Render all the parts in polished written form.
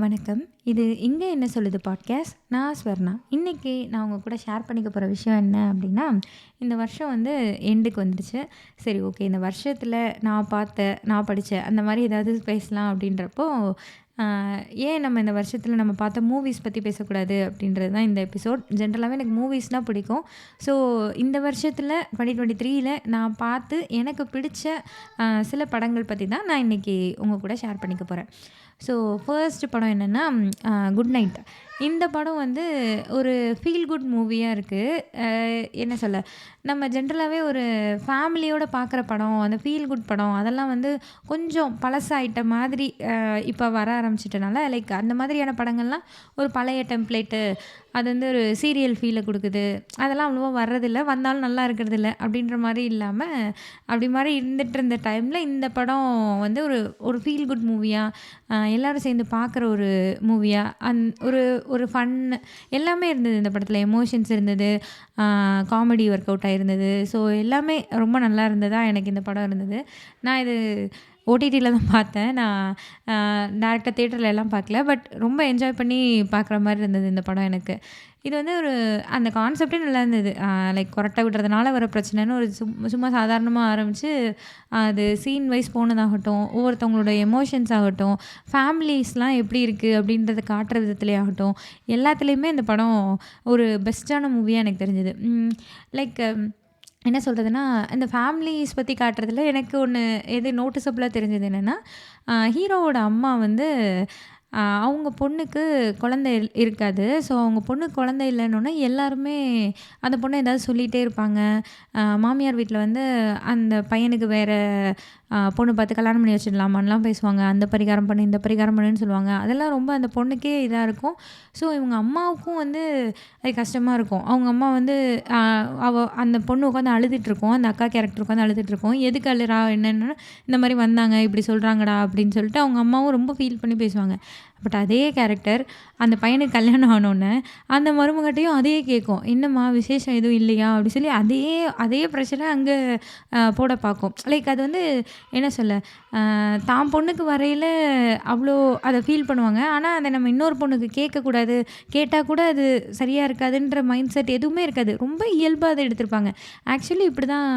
வணக்கம். இது "இங்க என்ன சொல்லுது" பாட்காஸ்ட். நான் ஸ்வர்ணா. இன்னைக்கு நான் உங்க கூட ஷேர் பண்ணிக்க போற விஷயம் என்ன அப்டின்னா, இந்த வருஷம் வந்து எண்டுக்கு வந்துடுச்சு. சரி, ஓகே, இந்த வருஷத்துல நான் பார்த்த, நான் படிச்ச அந்த மாரி ஏதாவது பேசலாம் அப்டின்றப்போ, அ ஏன் நம்ம இந்த வருஷத்துல நம்ம பார்த்த மூவிஸ் பத்தி பேசக்கூடாது அப்டின்றது தான் இந்த எபிசோட். ஜென்ரலாவே எனக்கு மூவிஸ்னா பிடிக்கும். ஸோ இந்த வருஷத்துல 2023ல நான் பார்த்து எனக்கு பிடிச்ச சில படங்கள் பத்தி தான் நான் இன்னைக்கு உங்க கூட ஷேர் பண்ணிக்க போறேன். ஸோ ஃபர்ஸ்ட் படம் என்னன்னா, குட் நைட். இந்த படம் வந்து ஒரு ஃபீல் குட் மூவியா இருக்கு. அ என்ன சொல்ல, நம்ம ஜென்ரலாவே ஒரு ஃபேமிலியோட பார்க்குற படம், அந்த ஃபீல் குட் படம் அதெல்லாம் வந்து கொஞ்சம் பழசாயிட்ட மாதிரி இப்ப வர ஆரம்பிச்சுட்டனால, லைக் அந்த மாதிரியான படங்கள்லாம் ஒரு பழைய டெம்ப்ளேட்டு, அது வந்து ஒரு சீரியல் ஃபீல குடுக்குது. அதெல்லாம் அவ்வளவா வர்றதில்ல. வந்தாலும் நல்லா இருக்கிறதில்ல. அப்படின்ற மாரி இல்லாம, அப்படி மாரி இருந்துட்டு இருந்த டைம்ல இந்த படம் வந்து ஒரு ஒரு ஃபீல் குட் மூவியா, எல்லாரும் சேர்ந்து பார்க்குற ஒரு மூவியா, ஒரு ஒரு ஃபன் எல்லாமே இருந்தது இந்த படத்துல. எமோஷன்ஸ் இருந்தது, காமெடி ஒர்க் அவுட் ஆயிருந்தது. ஸோ எல்லாமே ரொம்ப நல்லா இருந்ததா எனக்கு இந்த படம் இருந்தது. நான் இது ஓடிடில தான் பார்த்தேன். நான் டைரக்ட்டா தியேட்டர்ல எல்லாம் பார்க்கல. பட் ரொம்ப என்ஜாய் பண்ணி பார்க்குற மாரி இருந்தது இந்த படம் எனக்கு. இது வந்து ஒரு அந்த கான்செப்ட்டே நல்லா இருந்தது. லைக் கொறட்டை விடுறதுனால வர பிரச்சனைன்னு ஒரு சும்மா சாதாரணமா ஆரம்பிச்சு, அது சீன் வைஸ் போனதாகட்டும், ஒவ்வொருத்தவங்களோட எமோஷன்ஸ் ஆகட்டும், ஃபேமிலிஸ்லாம் எப்படி இருக்கு அப்படின்றத காட்டுற விதத்திலே ஆகட்டும், எல்லாத்துலேயுமே இந்த படம் ஒரு பெஸ்ட்டான மூவியா எனக்கு தெரிஞ்சது. லைக் என்ன சொல்றதுன்னா, இந்த ஃபேமிலிஸ் பத்தி காட்டுறதுல எனக்கு ஒண்ணு எது நோட்டிசபிளா தெரிஞ்சது என்னன்னா, ஹீரோவோட அம்மா வந்து அவங்க பொண்ணுக்கு குழந்தை இருக்காது. ஸோ அவங்க பொண்ணுக்கு குழந்தை இல்லன்னோனே எல்லாருமே அந்த பொண்ண ஏதாவது சொல்லிட்டே இருப்பாங்க. மாமியார் வீட்ல வந்து அந்த பையனுக்கு வேற பொண்ணு பார்த்து கல்யாணம் பண்ணி வச்சிடலாமான்லாம் பேசுவாங்க. அந்த பரிகாரம் பண்ணு, இந்த பரிகாரம் பண்ணுன்னு சொல்லுவாங்க. அதெல்லாம் ரொம்ப அந்த பொண்ணுக்கே இதா இருக்கும். ஸோ இவங்க அம்மாவுக்கும் வந்து அது கஷ்டமா இருக்கும். அவங்க அம்மா வந்து அ அந்த பொண்ணு உட்காந்து அழுதுட்டுருக்கும். அந்த அக்கா கேரக்டர் உட்காந்து அழுதுட்டுருக்கும். எதுக்கு அழுறா என்னன்னா, இந்த மாரி வந்தாங்க, இப்படி சொல்றாங்கடா அப்படின்னு சொல்லிட்டு அவங்க அம்மாவும் ரொம்ப ஃபீல் பண்ணி பேசுவாங்க. பட் அதே கேரக்டர் அந்த பையனுக்கு கல்யாணம் ஆனோனே, அந்த மருமகட்டையும் அதையே கேட்கும். "என்னம்மா விசேஷம் எதுவும் இல்லையா?" அப்படி சொல்லி அதே அதே ப்ரெஷர அங்க போட பார்க்கும். லைக் அது வந்து என்ன சொல்ல, தான் பொண்ணுக்கு வரையில அவ்வளோ அத ஃபீல் பண்ணுவாங்க. ஆனா, அத நம்ம இன்னொரு பொண்ணுக்கு கேட்கக்கூடாது. கேட்டா கூட அது சரியா இருக்காதுன்ற மைண்ட் செட் எதுவுமே இருக்காது. ரொம்ப இயல்பா அத எடுத்திருப்பாங்க. ஆக்சுவலி இப்படிதான்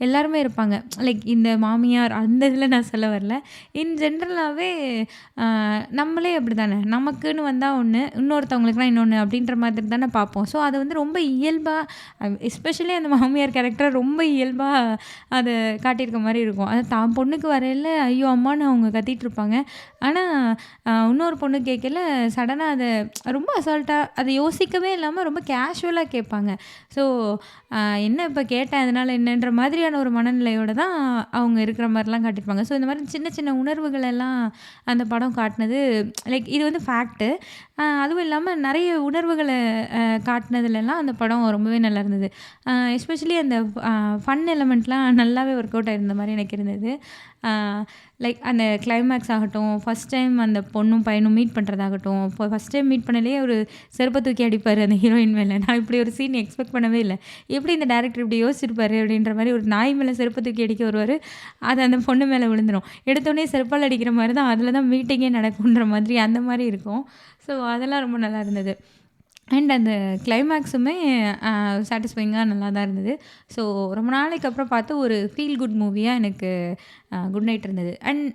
எல்லாருமே இருப்பாங்க. லைக் இந்த மாமியார் அந்த இதில நான் சொல்ல வரல. இன் ஜென்ரலாவே நம்மளே அப்படிதானே. நமக்குன்னு வந்தா ஒண்ணு, இன்னொருத்தவங்களுக்குலாம் இன்னொன்னு அப்படின்ற மாதிரி தானே பார்ப்போம். ஸோ, அத வந்து ரொம்ப இயல்பா எஸ்பெஷலி அந்த மாமியார் கேரக்டர் ரொம்ப இயல்பா அத காட்டியிருக்க மாரி இருக்கும். அது தான் பொண்ணுக்கு வரையில ஐயோ! அம்மான்னு அவங்க கத்திட்டு இருப்பாங்க. ஆனா, இன்னொரு பொண்ணு கேட்கல சடனா அத ரொம்ப அசால்ட்டா அத யோசிக்கவே இல்லாம ரொம்ப கேஷுவலா கேட்பாங்க. ஸோ, என்ன இப்ப கேட்டேன் அதனால என்னன்ற மாதிரியான ஒரு மனநிலையோட தான் அவங்க இருக்கிற மாரிலாம் காட்டியிருப்பாங்க. ஸோ, இந்த மாரி சின்ன சின்ன உணர்வுகள் எல்லாம் அந்த படம் காட்டுனது லைக் இது வந்து ஃபேக்ட்டு. அதுவும் இல்லாம நெறைய உணர்வுகள காட்டுனதுலலாம் அந்த படம் ரொம்பவே நல்லா இருந்தது. எஸ்பெஷலி அந்த ஃபன் எலமெண்ட்லாம் நல்லாவே ஒர்க் அவுட் ஆயிருந்த மாரி எனக்கு இருந்தது. அ லைக் அந்த கிளைமேக்ஸ் ஆகட்டும், ஃபர்ஸ்ட் டைம் அந்த பொண்ணும் பையனும் மீட் பண்ணுறதாகட்டும், இப்போ ஃபர்ஸ்ட் டைம் மீட் பண்ணலயே ஒரு செருப்ப தூக்கி அடிப்பாரு அந்த ஹீரோயின் மேல. நான் இப்படி ஒரு சீன் எக்ஸ்பெக்ட் பண்ணவே இல்ல. எப்படி இந்த டைரக்டர் இப்படி யோசிச்சிருப்பாரு அப்படின்ற மாரி ஒரு நாய் மேல செருப்ப தூக்கி அடிக்க வருவாரு. அது அந்த பொண்ணு மேல விழுந்துரும். எடுத்தோனே செருப்பால அடிக்கிற மாரி தான் அதில தான் மீட்டிங்கே நடக்குன்ற மாதிரி அந்த மாரி இருக்கும். ஸோ அதெல்லாம் ரொம்ப நல்லா இருந்தது. அண்ட் அந்த கிளைமேக்ஸுமே சாட்டிஸ்ஃபையிங்கா நல்லா தான் இருந்தது. ஸோ ரொம்ப நாளைக்கு அப்புறம் பார்த்து ஒரு ஃபீல் குட் மூவியா எனக்கு குட் நைட் இருந்தது. அண்ட்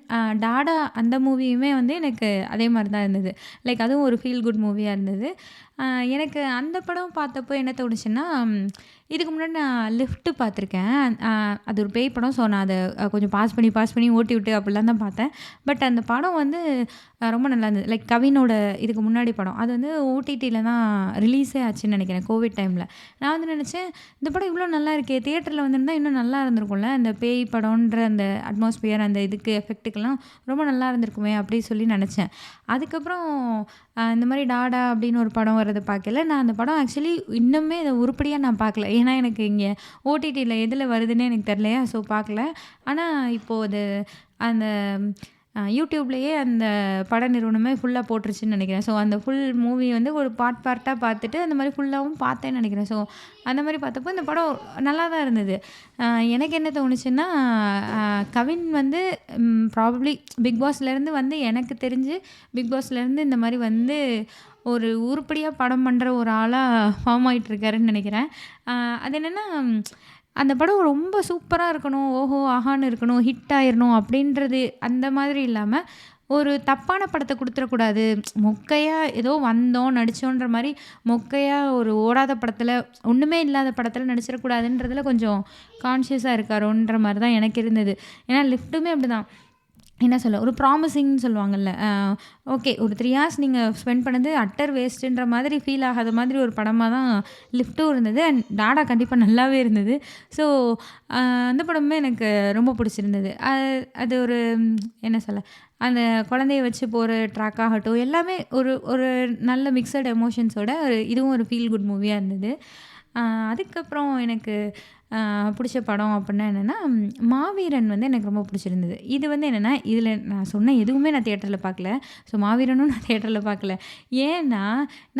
டாடா அந்த மூவியுமே வந்து எனக்கு அதே மாரி தான் இருந்தது. லைக் அதுவும் ஒரு ஃபீல் குட் மூவியா இருந்தது. எனக்கு அந்த படம் பார்த்தப்போ என்ன தோணுச்சுன்னா, இதுக்கு முன்னாடி நான் லிஃப்ட் பார்த்துருக்கேன். அது ஒரு பேய் படம். ஸோ நான் அத கொஞ்சம் பாஸ் பண்ணி ஓட்டி விட்டு அப்படிலாம் தான் பார்த்தேன். பட் அந்த படம் வந்து ரொம்ப நல்லா இருந்தது. லைக் கவினோட இதுக்கு முன்னாடி படம். அது வந்து ஓடிடில தான் ரிலீஸே ஆச்சுன்னு நெனைக்கிறேன் கோவிட் டைம்ல. நான் வந்து நெனச்சேன், இந்த படம் இவ்வளோ நல்லா இருக்கே! தியேட்டர்ல வந்திருந்தா இன்னும் நல்லா இருந்திருக்கும்ல. அந்த பேய் படம்ன்ற அந்த அட்மாஸ்பியர் அந்த இதுக்கு எஃபெக்ட்டுக்கெல்லாம் ரொம்ப நல்லா இருந்திருக்குமே! அப்படி சொல்லி நெனச்சேன். அதுக்கப்புறம் இந்த மாரி டாடா அப்படின்னு ஒரு படம் வர்றத பார்க்கையில, நான் அந்த படம் ஆக்சுவலி இன்னுமே அத உருப்படியா நான் பார்க்கல. ஏன்னா எனக்கு இங்க ஓடிடில எதுல வருதுன்னே எனக்கு தெரியலையா, ஸோ பார்க்கல. ஆனா இப்போ அது அந்த யூடியூப்லேயே அந்த பட நிறுவனமே ஃபுல்லாக போட்டுருச்சுன்னு நினைக்கிறேன். ஸோ அந்த ஃபுல் மூவி வந்து ஒரு பார்ட்டாக பார்த்துட்டு அந்த மாதிரி ஃபுல்லாகவும் பார்த்தேன்னு நினைக்கிறேன். ஸோ அந்த மாதிரி பார்த்தப்போ இந்த படம் நல்லா தான் இருந்தது. எனக்கு என்ன தோணுச்சுன்னா, கவின் வந்து ப்ராபப்ளி பிக் பாஸ்லேருந்து வந்து எனக்கு தெரிஞ்சு பிக் பாஸ்லேருந்து இந்த மாதிரி வந்து ஒரு உருப்படியாக படம் பண்ணுற ஒரு ஆளாக ஃபார்ம் ஆகிட்டுருக்காருன்னு நினைக்கிறேன். அது என்னென்னா, அந்த படம் ரொம்ப சூப்பராக இருக்கணும், ஓஹோ ஆஹான்னு இருக்கணும், ஹிட் ஆயிரணும் அப்படின்றது அந்த மாதிரி இல்லாமல், ஒரு தப்பான படத்தை கொடுத்துடக்கூடாது. மொக்கையாக ஏதோ வந்தோம் நடித்தோன்ற மாதிரி மொக்கையாக ஒரு ஓடாத படத்தில், ஒன்றுமே இல்லாத படத்தில் நடிச்சிடக்கூடாதுன்றதில் கொஞ்சம் கான்ஷியஸாக இருக்காரோன்ற மாதிரி தான் எனக்கு இருந்தது. ஏன்னா லிஃப்ட்டுமே அப்படி தான். என்ன சொல்ல, ஒரு ப்ராமிசிங்னு சொல்லுவாங்கல்ல, ஓகே ஒரு 3 ஹார்ஸ் நீங்கள் ஸ்பெண்ட் பண்ணது அட்டர் வேஸ்ட்டுன்ற மாதிரி ஃபீல் ஆகாத மாதிரி ஒரு படமாக தான் லிஃப்ட்டும் இருந்தது. அண்ட் டாடா கண்டிப்பாக நல்லாவே இருந்தது. ஸோ அந்த படமுமே எனக்கு ரொம்ப பிடிச்சிருந்தது. அது ஒரு என்ன சொல்ல, அந்த குழந்தைய வச்சு போகிற ட்ராக் ஆகட்டும், எல்லாமே ஒரு ஒரு நல்ல மிக்சட் எமோஷன்ஸோட இதுவும் ஒரு ஃபீல் குட் மூவியாக இருந்தது. அதுக்கப்புறம் எனக்கு பிடிச்ச படம் அப்படின்னா என்னென்னா, மாவீரன் வந்து எனக்கு ரொம்ப பிடிச்சிருந்தது. இது வந்து என்னென்னா, இதில் நான் சொன்ன எதுவுமே நான் தியேட்டரில் பார்க்கல. ஸோ மாவீரனும் நான் தியேட்டரில் பார்க்கல. ஏன்னா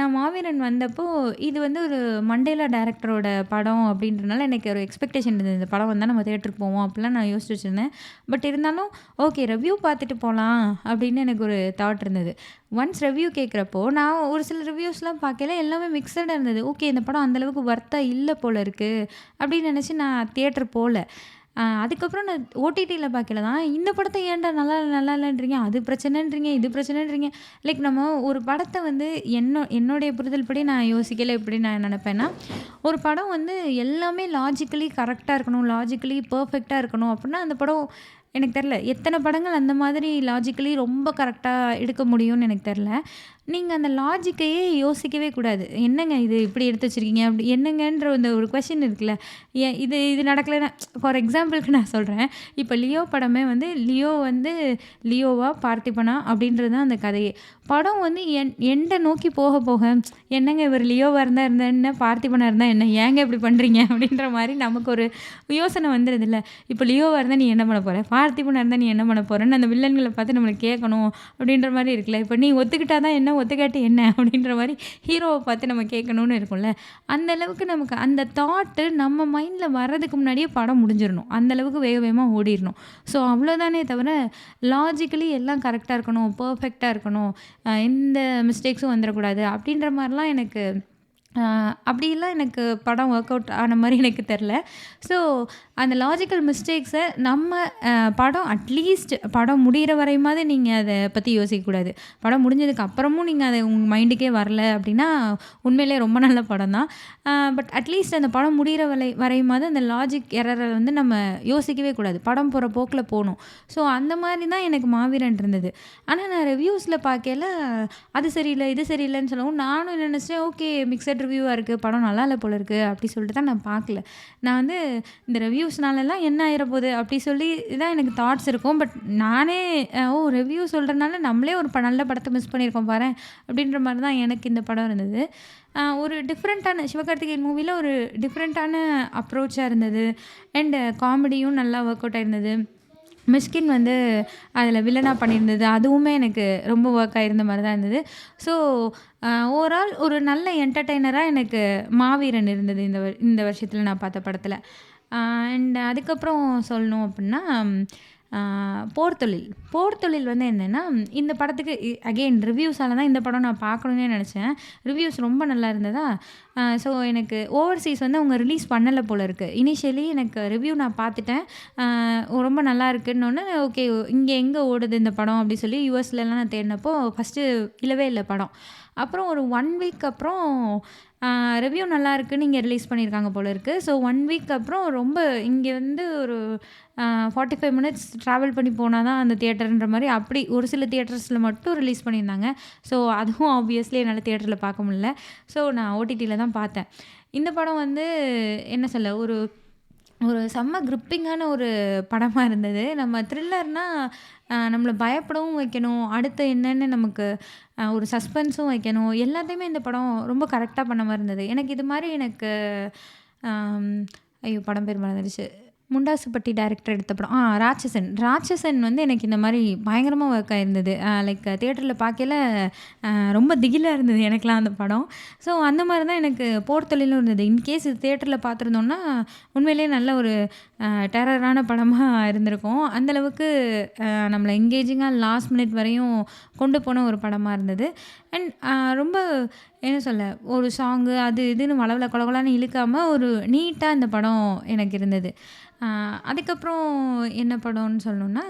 நான் மாவீரன் வந்தப்போ இது வந்து ஒரு மண்டேலா டைரக்டரோட படம் அப்படின்றனால எனக்கு ஒரு எக்ஸ்பெக்டேஷன் இருந்தது. இந்த படம் வந்தால் நம்ம தியேட்டருக்கு போவோம் அப்படிலாம் நான் யோசிச்சு வச்சுருந்தேன். பட் இருந்தாலும் ஓகே ரிவ்யூ பார்த்துட்டு போகலாம் அப்படின்னு எனக்கு ஒரு தாட் இருந்தது. ஒன்ஸ் ரிவ்யூ கேட்குறப்போ நான் ஒரு சில ரிவ்யூஸ்லாம் பார்க்கல, எல்லாமே மிக்சடாக இருந்தது. ஓகே இந்த படம் அந்தளவுக்கு வொர்த்தாக இல்லை போல இருக்குது அப்படின்னு நினச்சி நான் தியேட்டர் போகல. அதுக்கப்புறம் நான் ஓடிடியில் பார்க்கல தான், இந்த படத்தை ஏன்டா நல்லா நல்லா இல்லைன்றீங்க, அது பிரச்சனைன்றீங்க, இது பிரச்சனைன்றீங்க. லைக் நம்ம ஒரு படத்தை வந்து என்னுடைய புரிதல் படி நான் யோசிக்கலை. எப்படி நான் நினப்பேன்னா, ஒரு படம் வந்து எல்லாமே லாஜிக்கலி கரெக்டாக இருக்கணும், லாஜிக்கலி பர்ஃபெக்டாக இருக்கணும் அப்படின்னா அந்த படம் எனக்கு தெரில. எத்தனை படங்கள் அந்த மாதிரி லாஜிக்கலி ரொம்ப கரெக்டாக எடுக்க முடியும்னு எனக்கு தெரில. நீங்கள் அந்த லாஜிக்கையே யோசிக்கவே கூடாது. என்னங்க இது இப்படி எடுத்து வச்சுருக்கீங்க, அப்படி என்னங்கன்ற அந்த ஒரு கொஷின் இருக்குல்ல, ஏன் இது நடக்கலைன்னா, ஃபார் எக்ஸாம்பிளுக்கு நான் சொல்கிறேன். இப்போ லியோ படமே வந்து லியோ வந்து லியோவா பார்த்திபனா அப்படின்றது தான் அந்த கதையே. படம் வந்து எண்டை நோக்கி போக போக என்னங்க இவர் லியோவாக இருந்தால் என்ன, பார்த்திபனாக இருந்தால் என்ன, ஏங்க இப்படி பண்ணுறீங்க அப்படின்ற மாதிரி நமக்கு ஒரு யோசனை வந்துடுது இல்லை. இப்போ லியோவாக இருந்தால் நீ என்ன பண்ண போகிற, பார்த்திபனாக இருந்தால் நீ என்ன பண்ண போகிறேன்னு அந்த வில்லன்களை பார்த்து நம்மளுக்கு கேட்கணும் அப்படின்ற மாதிரி இருக்குல்ல. இப்போ நீ ஒத்துக்கிட்டா தான் என்ன, ஒத்துக்காட்டி என்ன அப்படின்ற மாதிரி ஹீரோவை பார்த்து நம்ம கேட்கணும்னு இருக்கும்ல. அந்தளவுக்கு நமக்கு அந்த தாட்டு நம்ம மைண்டில் வர்றதுக்கு முன்னாடியே படம் முடிஞ்சிடணும். அந்தளவுக்கு வேக வேகமாக ஓடிடணும். ஸோ அவ்வளோதானே தவிர லாஜிக்கலி எல்லாம் கரெக்டாக இருக்கணும், பர்ஃபெக்டாக இருக்கணும், எந்த மிஸ்டேக்ஸும் வந்துடக்கூடாது அப்படின்ற மாதிரிலாம் எனக்கு அப்படிலாம் எனக்கு படம் ஒர்க் அவுட் ஆன மாதிரி எனக்கு தெரில. ஸோ அந்த லாஜிக்கல் மிஸ்டேக்ஸை நம்ம படம் அட்லீஸ்ட் படம் முடிகிற வரையுமாவது நீங்கள் அதை பற்றி யோசிக்கக்கூடாது. படம் முடிஞ்சதுக்கு அப்புறமும் நீங்கள் அதை உங்கள் மைண்டுக்கே வரல அப்படின்னா உண்மையிலே ரொம்ப நல்ல படம் தான். பட் அட்லீஸ்ட் அந்த படம் முடிகிற வரையுமாவது அந்த லாஜிக் எரரை வந்து நம்ம யோசிக்கவே கூடாது. படம் போகிற போக்கில் போகணும். ஸோ அந்த மாதிரி தான் எனக்கு மாவீரன் இருந்தது. ஆனால் நான் ரிவ்யூஸில் பார்க்கல அது சரியில்லை இது சரியில்லைன்னு சொல்லவும் நானும் நினச்சேன், ஓகே மிக்சட் ரிவ்யூவாக இருக்குது, படம் நல்லா இல்லை போல இருக்குது அப்படி சொல்லிட்டு தான் நான் பார்க்கல. நான் வந்து இந்த ரிவ்யூஸ்னாலலாம் என்ன ஆயிரப்போகுது அப்படி சொல்லி தான் எனக்கு தாட்ஸ் இருக்கும். பட் நானே ரிவ்யூ சொல்கிறனால நம்மளே ஒரு நல்ல படத்தை மிஸ் பண்ணியிருக்கோம் பாரேன் அப்படின்ற மாதிரி தான் எனக்கு இந்த படம் இருந்தது. ஒரு டிஃப்ரெண்ட்டான சிவகார்த்திகேயன் மூவியில் ஒரு டிஃப்ரெண்ட்டான அப்ரோச்சாக இருந்தது. அண்டு காமெடியும் நல்லா ஒர்க் அவுட் ஆயிருந்தது. மிஷ்கின் வந்து அதில் வில்லனாக பண்ணியிருந்தது, அதுவுமே எனக்கு ரொம்ப ஒர்க் ஆகிருந்த மாதிரி தான் இருந்தது. ஸோ ஓவரால் ஒரு நல்ல என்டர்டெய்னராக எனக்கு மாவீரன் இருந்தது இந்த வருஷத்தில் நான் பார்த்த படத்தில். அண்ட் அதுக்கப்புறம் சொல்லணும் அப்படின்னா போர்த்தொழில் வந்து என்னென்னா, இந்த படத்துக்கு அகெயின் ரிவ்யூஸால் தான் இந்த படம் நான் பார்க்கணுன்னே நினச்சேன். ரிவ்யூஸ் ரொம்ப நல்லா இருந்ததா. ஸோ எனக்கு ஓவர்சீஸ் வந்து அவங்க ரிலீஸ் பண்ணலை போல இருக்குது. இனிஷியலி எனக்கு ரிவ்யூ நான் பார்த்துட்டேன், ரொம்ப நல்லா இருக்குன்னொன்னே ஓகே இங்கே எங்கே ஓடுது இந்த படம் அப்படி சொல்லி யூஎஸ்லலாம் நான் தேடினப்போ ஃபஸ்ட்டு இல்லவே இல்லை படம். அப்புறம் ஒரு 1 வீக் அப்புறம் ரிவ்யூ நல்லா இருக்குன்னு இங்கே ரிலீஸ் பண்ணியிருக்காங்க போல இருக்குது. ஸோ 1 வீக் அப்புறம் ரொம்ப இங்கே வந்து ஒரு 45 மினிட்ஸ் ட்ராவல் பண்ணி போனால் தான் அந்த தியேட்டர்ன்ற மாதிரி அப்படி ஒரு சில தியேட்டர்ஸில் மட்டும் ரிலீஸ் பண்ணியிருந்தாங்க. ஸோ அதுவும் ஆப்வியஸ்லி என்னால் தியேட்டரில் பார்க்க முடியல. ஸோ நான் ஓடிடியில் தான் பார்த்தேன். இந்த படம் வந்து என்ன சொல்ல, ஒரு செம்ம கிரிப்பிங்கான ஒரு படமாக இருந்தது. நம்ம த்ரில்லர்னால் நம்மளை பயப்படவும் வைக்கணும், அடுத்து என்னென்னு நமக்கு ஒரு சஸ்பென்ஸும் வைக்கணும், எல்லாத்தையுமே இந்த படம் ரொம்ப கரெக்டாக பண்ண மாதிரி இருந்தது. எனக்கு இது மாதிரி எனக்கு ஐயோ படம் பேர் மறந்துடுச்சு. முண்டாசுப்பட்டி டைரக்டர் எடுத்த படம். ராட்சசன். ராட்சசன் வந்து எனக்கு இந்த மாரி பயங்கரமா ஒர்க் ஆயிருந்தது. லைக் தியேட்டர்ல பார்க்கையில ரொம்ப திகிலா இருந்தது எனக்கெல்லாம் அந்த படம். ஸோ அந்த மாரி தான் எனக்கு போர் தொழிலும் இருந்தது. இன்கேஸ் இது தியேட்டர்ல பார்த்துருந்தோம்னா, உண்மையிலேயே நல்ல ஒரு டெரரான படமா இருந்திருக்கும். அந்த அளவுக்கு நம்மள எங்கேஜிங்கா லாஸ்ட் மினிட் வரையும் கொண்டு போன ஒரு படமா இருந்தது. அண்ட் ரொம்ப என்ன சொல்ல, ஒரு சாங்கு அது இதுன்னு வளவல கொலகொலன்னு இழுக்காம ஒரு நீட்டா இந்த படம் எனக்கு இருந்தது. அதுக்கப்புறம் என்ன படம்னு சொல்லணும்னா,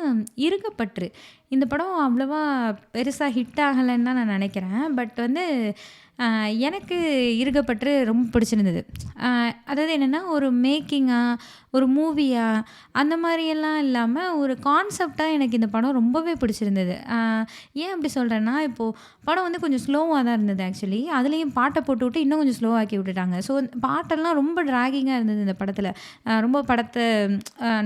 இருக்கப்பற்று. இந்த படம் அவ்வளவா பெருசா ஹிட் ஆகலைன்னு தான் நான் நெனைக்கிறேன். பட் வந்து எனக்கு இருக்கப்பற்று ரொம்ப பிடிச்சிருந்தது. அதாவது என்னென்னா, ஒரு மேக்கிங்கா, ஒரு மூவியா அந்த மாரியெல்லாம் இல்லாம, ஒரு கான்செப்ட்டா எனக்கு இந்த படம் ரொம்பவே பிடிச்சிருந்தது. ஏன் அப்படி சொல்றேன்னா, இப்போது படம் வந்து கொஞ்சம் ஸ்லோவா தான் இருந்தது ஆக்சுவலி. அதுலேயும் பாட்ட போட்டுவிட்டு இன்னும் கொஞ்சம் ஸ்லோவாக்கி விட்டுட்டாங்க. ஸோ பாட்டெல்லாம் ரொம்ப ட்ராகிங்கா இருந்தது இந்த படத்தில. ரொம்ப படத்த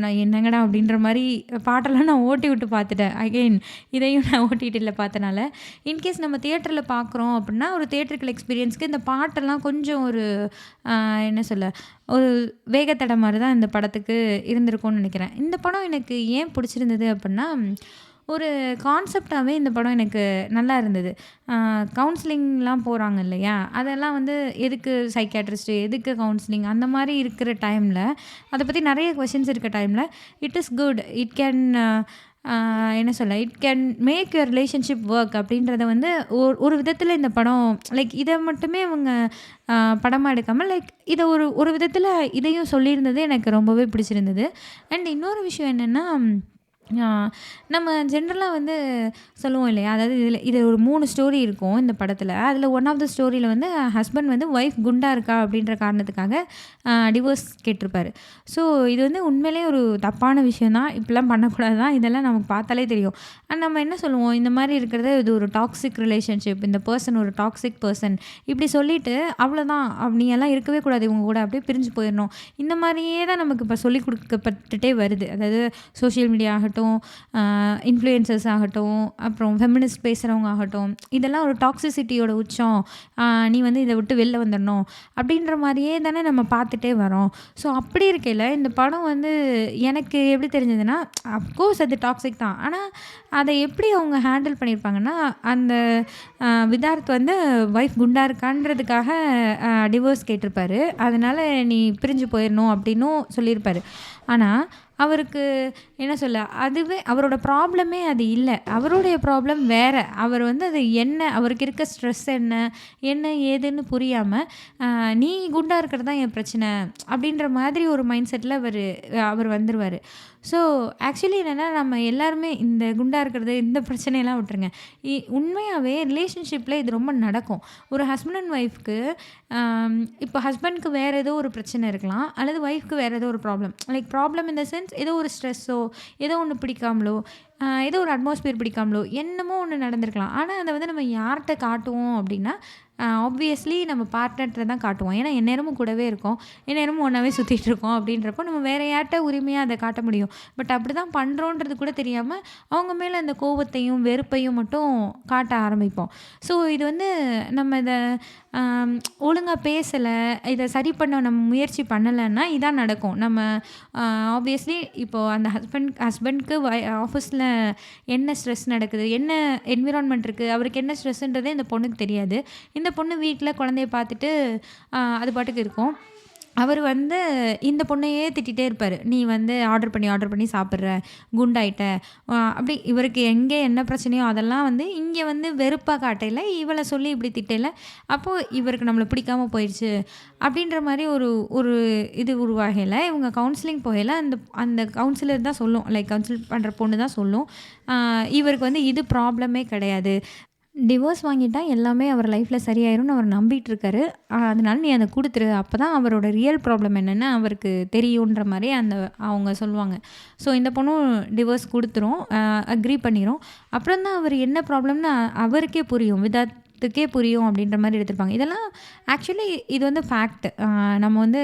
நான் என்னங்கடா அப்படின்ற மாரி பாட்டெல்லாம் நான் ஓட்டி விட்டு பார்த்துட்டேன். அகெயின் இதையும் நான் ஓடிடில பார்த்தனால. இன்கேஸ் நம்ம தியேட்டர்ல பார்க்குறோம் அப்படின்னா, ஒரு தியேட்ரிக்கல் எக்ஸ்பீரியன்ஸ்க்கு இந்த பாட்டெல்லாம் கொஞ்சம் ஒரு என்ன சொல்ல, ஒரு வேகத்தடை மாரி தான் இந்த படத்துக்கு இருந்திருக்கும்னு நெனைக்கிறேன். இந்த படம் எனக்கு ஏன் பிடிச்சிருந்தது அப்படின்னா, ஒரு கான்செப்டாவே இந்த படம் எனக்கு நல்லா இருந்தது. கவுன்சிலிங்லாம் போறாங்க இல்லையா? அதெல்லாம் வந்து எதுக்கு சைக்கியாட்ரிஸ்ட்டு, எதுக்கு கவுன்சிலிங் அந்த மாரி இருக்கிற டைம்ல, அத பத்தி நெறைய கொஸ்டின்ஸ் இருக்க டைம்ல, it is good. It can என்ன சொல்ல, it can make your relationship work அப்படின்றத வந்து ஒரு விதத்தில இந்த படம் லைக் இத மட்டுமே அவங்க படமா எடுக்காம, லைக் இத ஒரு ஒரு விதத்தில இதையும் சொல்லியிருந்தது எனக்கு ரொம்பவே பிடிச்சிருந்தது. அண்ட் இன்னொரு விஷயம் என்னென்னா, நம்ம ஜென்ரலா வந்து சொல்லுவோம் இல்லையா? அதாவது இது ஒரு 3 ஸ்டோரி இருக்கும் இந்த படத்தில. அதில ஒன் ஆஃப் த ஸ்டோரியில வந்து ஹஸ்பண்ட் வந்து ஒய்ஃப் குண்டா இருக்கா அப்படின்ற காரணத்துக்காக டிவோர்ஸ் கேட்டிருப்பாரு. ஸோ இது வந்து உண்மையிலேயே ஒரு தப்பான விஷயம் தான். இப்படிலாம் பண்ணக்கூடாது தான். இதெல்லாம் நமக்கு பார்த்தாலே தெரியும். நம்ம என்ன சொல்லுவோம், இந்த மாரி இருக்கிறது இது ஒரு டாக்ஸிக் ரிலேஷன்ஷிப். இந்த பெர்சன் ஒரு டாக்ஸிக் பெர்சன். இப்படி சொல்லிட்டு அவ்வளோதான். நீ எல்லாம் இருக்கவே கூடாது இவங்க கூட. அப்படியே பிரிஞ்சு போயிரணும். இந்த மாரியே தான் நமக்கு இப்போ சொல்லிக் கொடுக்கப்பட்டுட்டே வருது. அதாவது சோஷியல் மீடியா ஆகட்டும், இன்ஃப்ளூயன்சர்ஸ் ஆகட்டும், அப்புறம் ஃபெமினிஸ்ட் பேசுகிறவங்க ஆகட்டும், இதெல்லாம் ஒரு டாக்ஸிசிட்டியோட உச்சம். நீ வந்து இதை விட்டு வெளில வந்துடணும் அப்படின்ற மாதிரியே தானே நம்ம பார்த்துட்டே வரோம். ஸோ அப்படி இருக்கையில் இந்த படம் வந்து எனக்கு எப்படி தெரிஞ்சதுன்னா, அஃப்கோர்ஸ் அது டாக்ஸிக் தான். ஆனால் அதை எப்படி அவங்க ஹேண்டில் பண்ணியிருப்பாங்கன்னா, அந்த விதார்த் வந்து ஒய்ஃப் குண்டா இருக்கான்றதுக்காக டிவோர்ஸ் கேட்டிருப்பாரு. அதனால் நீ பிரிஞ்சு போயிடணும் அப்படின்னும் சொல்லியிருப்பாரு. ஆனால் அவருக்கு என்ன சொல்ல, அதுவே அவரோட ப்ராப்ளமே அது இல்ல. அவருடைய ப்ராப்ளம் வேற. அவர் வந்து அது என்ன, அவருக்கு இருக்க ஸ்ட்ரெஸ் என்ன, என்ன ஏதுன்னு புரியாம, நீ குண்டா இருக்கிறது தான் என் பிரச்சனை அப்படின்ற மாதிரி ஒரு மைண்ட் செட்டில் அவர் வந்துருவாரு. ஸோ ஆக்சுவலி என்னென்னா, நம்ம எல்லாருமே இந்த குண்டா இருக்கிறது, இந்த பிரச்சனையெல்லாம் விட்டுருங்க. உண்மையாகவே ரிலேஷன்ஷிப்பில் இது ரொம்ப நடக்கும். ஒரு ஹஸ்பண்ட் அண்ட் ஒய்ஃப்க்கு இப்போ ஹஸ்பண்ட்க்கு வேறு ஏதோ ஒரு பிரச்சனை இருக்கலாம், அல்லது ஒய்ஃப்க்கு வேறு ஏதோ ஒரு problem. Like problem in the sense ஏதோ ஒரு ஸ்ட்ரெஸ்ஸோ, ஏதோ ஒன்று பிடிக்காமலோ, ஏதோ ஒரு அட்மாஸ்பியர் பிடிக்காமலோ, என்னமோ ஒன்று நடந்திருக்கலாம். ஆனால் அதை வந்து நம்ம யார்கிட்ட காட்டுவோம் அப்படின்னா, ஆப்வியஸ்லி நம்ம பார்ட்னர்கிட்ட தான் காட்டுவோம். ஏன்னா எந்நேரமும் கூடவே இருக்கோம், எந்நேரமும் ஒன்றாவே சுற்றிட்டு இருக்கோம். அப்படின்றப்போ நம்ம வேறு யார்கிட்ட உரிமையாக அதை காட்ட முடியும். பட் அப்படி தான் பண்ணுறோன்றது கூட தெரியாமல் அவங்க மேலே அந்த கோபத்தையும் வெறுப்பையும் மட்டும் காட்ட ஆரம்பிப்போம். ஸோ இது வந்து நம்ம இதை ஒழுங்காக பேசலை, இதை சரி பண்ண நம்ம முயற்சி பண்ணலைன்னா இதான் நடக்கும். நம்ம ஆப்வியஸ்லி இப்போது அந்த ஹஸ்பண்ட்க்கு ஆஃபீஸில் என்ன ஸ்ட்ரெஸ் நடக்குது, என்ன என்விரான்மெண்ட் இருக்குது, அவருக்கு என்ன ஸ்ட்ரெஸ்ன்றதே இந்த பொண்ணுக்கு தெரியாது. இந்த பொண்ணு வீட்டில் குழந்தைய பார்த்துட்டு அது பாட்டுக்கு இருக்கும். அவர் வந்து இந்த பொண்ணையே திட்டிகிட்டே இருப்பார். நீ வந்து ஆர்டர் பண்ணி சாப்பிட்ற, குண்டாயிட்ட, அப்படி இவருக்கு எங்கே என்ன பிரச்சனையோ அதெல்லாம் வந்து இங்கே வந்து வெறுப்பாக காட்டையில், இவளை சொல்லி இப்படி திட்டையில், அப்போது இவருக்கு நம்மளை பிடிக்காமல் போயிடுச்சு அப்படின்ற மாதிரி ஒரு இது உருவாகலை. இவங்க கவுன்சிலிங் போகல, அந்த கவுன்சிலர் தான் சொல்லும், லைக் கவுன்சில் பண்ணுற பொண்ணு தான் சொல்லும், இவருக்கு வந்து இது ப்ராப்ளமே கிடையாது, டிவோர்ஸ் வாங்கிட்டா எல்லாமே அவர் லைஃப்பில் சரியாயிரும்னு அவர் நம்பிட்டுருக்காரு. அதனால நீ அதை கொடுத்துரு, அப்போ தான் அவரோட ரியல் ப்ராப்ளம் என்னென்னு அவருக்கு தெரியுன்ற மாதிரி அவங்க சொல்லுவாங்க. ஸோ இந்த பொண்ணும் டிவோர்ஸ் கொடுத்துரும், அக்ரி பண்ணிடும். அப்புறம் தான் அவர் என்ன ப்ராப்ளம்னு அவருக்கே புரியும். விதார்த்துக்கு பார்க்குறதுக்கே புரியும் அப்படின்ற மாதிரி எடுத்திருப்பாங்க. இதெல்லாம் ஆக்சுவலி இது வந்து ஃபேக்ட். நம்ம வந்து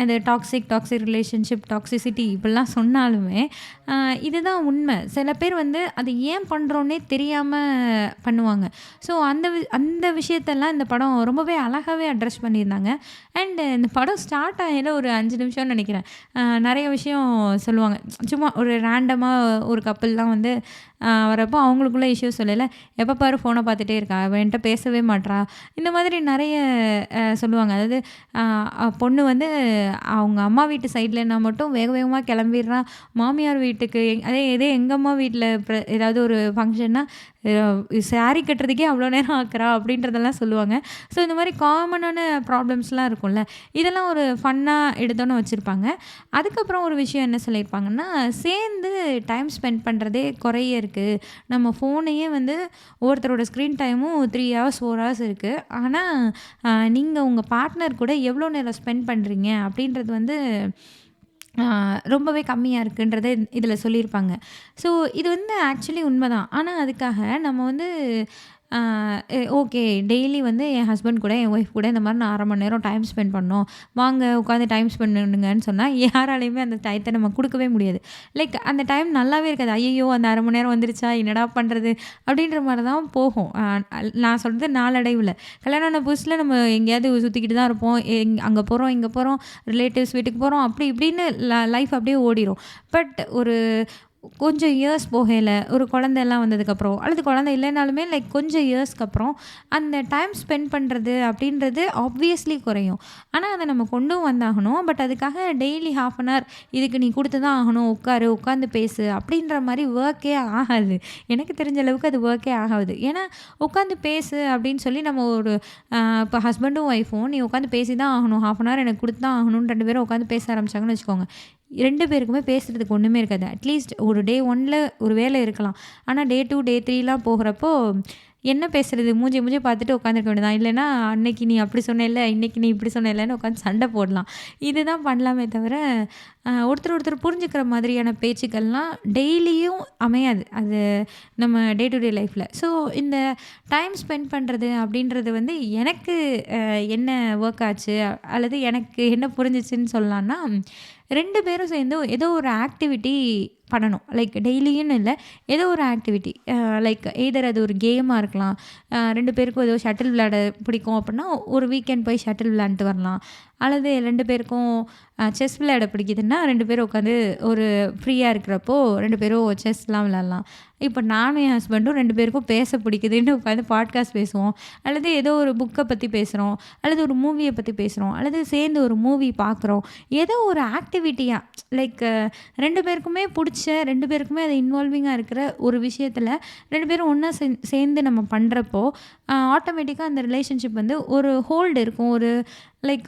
இந்த டாக்ஸிக் ரிலேஷன்ஷிப், டாக்ஸிசிட்டி இப்படிலாம் சொன்னாலுமே இதுதான் உண்மை. சில பேர் வந்து அது ஏன் பண்ணுறோன்னே தெரியாமல் பண்ணுவாங்க. ஸோ அந்த விஷயத்தெல்லாம் இந்த படம் ரொம்பவே அழகாகவே அட்ரஸ் பண்ணியிருந்தாங்க. அண்டு இந்த படம் ஸ்டார்ட் ஆகையில ஒரு 5 நிமிஷம்னு நினைக்கிறேன். நிறைய விஷயம் சொல்லுவாங்க. சும்மா ஒரு ரேண்டமாக ஒரு கப்புல்லாம் வந்து வரப்போ அவங்களுக்குள்ள இஷ்யூஸ் சொல்லல. எப்போ பாரு ஃபோனை பார்த்துட்டே இருக்கா, அவள் என்கிட்ட பேசவே மாட்றா, இந்த மாதிரி நிறைய சொல்லுவாங்க. அதாவது பொண்ணு வந்து அவங்க அம்மா வீட்டு சைட்லனா மட்டும் வேக வேகமாக கிளம்பிடுறா, மாமியார் வீட்டுக்கு இதே எங்கள் அம்மா வீட்டில் ஏதாவது ஒரு ஃபங்க்ஷன்னா சாரி கட்டுறதுக்கே அவ்வளோ நேரம் ஆக்குறா அப்படின்றதெல்லாம் சொல்லுவாங்க. ஸோ இந்த மாதிரி காமனான ப்ராப்ளம்ஸ்லாம் இருக்கும்ல, இதெல்லாம் ஒரு ஃபன்னாக எடுத்தோன்னு வச்சுருப்பாங்க. அதுக்கப்புறம் ஒரு விஷயம் என்ன சொல்லியிருப்பாங்கன்னா, சேர்ந்து டைம் ஸ்பெண்ட் பண்ணுறதே குறைய இருக்குது. நம்ம ஃபோனையே வந்து ஒவ்வொருத்தரோட ஸ்க்ரீன் டைமும் 3 ஹவர்ஸ் 4 ஹவர்ஸ் இருக்குது. ஆனால் நீங்கள் உங்கள் பார்ட்னர் கூட எவ்வளோ நேரம் ஸ்பெண்ட் பண்ணுறீங்க அப்படின்றது வந்து ரொம்பவே கம்மியாக இருக்குன்றத இதில் சொல்லியிருப்பாங்க. ஸோ இது வந்து ஆக்சுவலி உண்மைதான். ஆனால் அதுக்காக நம்ம வந்து ஓகே டெய்லி வந்து என் ஹஸ்பண்ட் கூட என் ஒய்ஃப் கூட இந்த மாதிரி நான் 1/2 மணி நேரம் டைம் ஸ்பெண்ட் பண்ணோம், வாங்க உட்காந்து டைம் ஸ்பெண்ட் பண்ணுங்கன்னு சொன்னால் யாராலையுமே அந்த டயத்தை நம்ம கொடுக்கவே முடியாது. லைக் அந்த டைம் நல்லாவே இருக்காது. ஐயோ அந்த 1/2 மணி நேரம் வந்துருச்சா, என்னடா பண்ணுறது அப்படின்ற மாதிரி தான் போகும். நான் சொல்கிறது நாளடைவில். கல்யாணம் ஆன புதுசில் நம்ம எங்கேயாவது சுற்றிக்கிட்டு தான் இருப்போம். அங்கே போகிறோம், இங்கே போகிறோம், ரிலேட்டிவ்ஸ் வீட்டுக்கு போகிறோம், அப்படி இப்படின்னு லைஃப் அப்படியே ஓடிடும். பட் ஒரு கொஞ்சம் இயர்ஸ் போகையில் ஒரு குழந்தைலாம் வந்ததுக்கப்புறம், அல்லது குழந்தை இல்லைனாலுமே லைக் கொஞ்சம் இயர்ஸ்க்கு அப்புறம் அந்த டைம் ஸ்பெண்ட் பண்ணுறது அப்படின்றது ஆப்வியஸ்லி குறையும். ஆனால் அதை நம்ம கொண்டும் வந்தாகணும். பட் அதுக்காக டெய்லி 1/2 அன் ஹவர் இதுக்கு நீ கொடுத்து தான் ஆகணும், உட்காந்து பேசு அப்படின்ற மாதிரி ஒர்க்கே ஆகாது. எனக்கு தெரிஞ்ச அளவுக்கு அது ஒர்க்கே ஆகாது. ஏன்னா உட்காந்து பேசு அப்படின்னு சொல்லி நம்ம ஒரு இப்போ ஹஸ்பண்டும் ஒய்ஃபும் நீ உட்காந்து பேசி தான் ஆகணும், 1/2 அன் ஹவர் எனக்கு கொடுத்து தான் ஆகணும்னு 2 பேரும் உட்காந்து பேச ஆரம்பிச்சாங்கன்னு வச்சுக்கோங்க, 2 பேருக்குமே பேசுகிறதுக்கு ஒன்றுமே இருக்காது. அட்லீஸ்ட் ஒரு டே 1ல் ஒரு வேலை இருக்கலாம். ஆனால் டே 2 டே 3லாம் போகிறப்போ என்ன பேசுறது, மூஞ்சி பார்த்துட்டு உட்காந்துருக்க வேண்டியதான். இல்லைன்னா அன்னைக்கு நீ அப்படி சொன்னேல்ல, இன்னைக்கு நீ இப்படி சொன்னேல்லன்னு உட்காந்து சண்டை போடலாம். இதுதான் பண்ணலாமே தவிர ஒருத்தர் புரிஞ்சுக்கிற மாதிரியான பேச்சுக்கள்லாம் டெய்லியும் அமையாது. அது நம்ம டே டு டே லைஃப்பில். ஸோ இந்த டைம் ஸ்பெண்ட் பண்ணுறது அப்படின்றது வந்து எனக்கு என்ன ஒர்க் ஆச்சு அல்லது எனக்கு என்ன புரிஞ்சிச்சுன்னு சொல்லலான்னா, 2 பேரும் சேர்ந்து ஏதோ ஒரு ஆக்டிவிட்டி பண்ணணும். லைக் டெய்லியும் இல்லை, ஏதோ ஒரு ஆக்டிவிட்டி லைக் எய்தர் அது ஒரு கேமாக இருக்கலாம். 2 பேருக்கும் ஏதோ ஷட்டில் விளையாட பிடிக்கும் அப்படின்னா ஒரு வீக்கெண்ட் போய் ஷட்டில் விளையாண்டுட்டு வரலாம். அல்லது 2 பேருக்கும் செஸ் விளையாட பிடிக்குதுன்னா 2 பேரும் உட்காந்து ஒரு ஃப்ரீயாக இருக்கிறப்போ 2 பேரும் செஸ்லாம் விளையாடலாம். இப்போ நானும் என் ஹஸ்பண்டும் 2 பேருக்கும் பேச பிடிக்குதுன்னு உட்காந்து பாட்காஸ்ட் பேசுவோம். அல்லது ஏதோ ஒரு புக்கை பற்றி பேசுகிறோம், அல்லது ஒரு மூவியை பற்றி பேசுகிறோம், அல்லது சேர்ந்து ஒரு மூவி பார்க்குறோம். ஏதோ ஒரு ஆக்டிவிட்டியாக லைக் 2 பேருக்குமே பிடிச்ச, 2 பேருக்குமே அது இன்வால்விங்காக இருக்கிற ஒரு விஷயத்தில் 2 பேரும் ஒன்றா சேர்ந்து நம்ம பண்ணுறப்போ ஆட்டோமேட்டிக்காக அந்த ரிலேஷன்ஷிப் வந்து ஒரு ஹோல்டு இருக்கும். ஒரு லைக்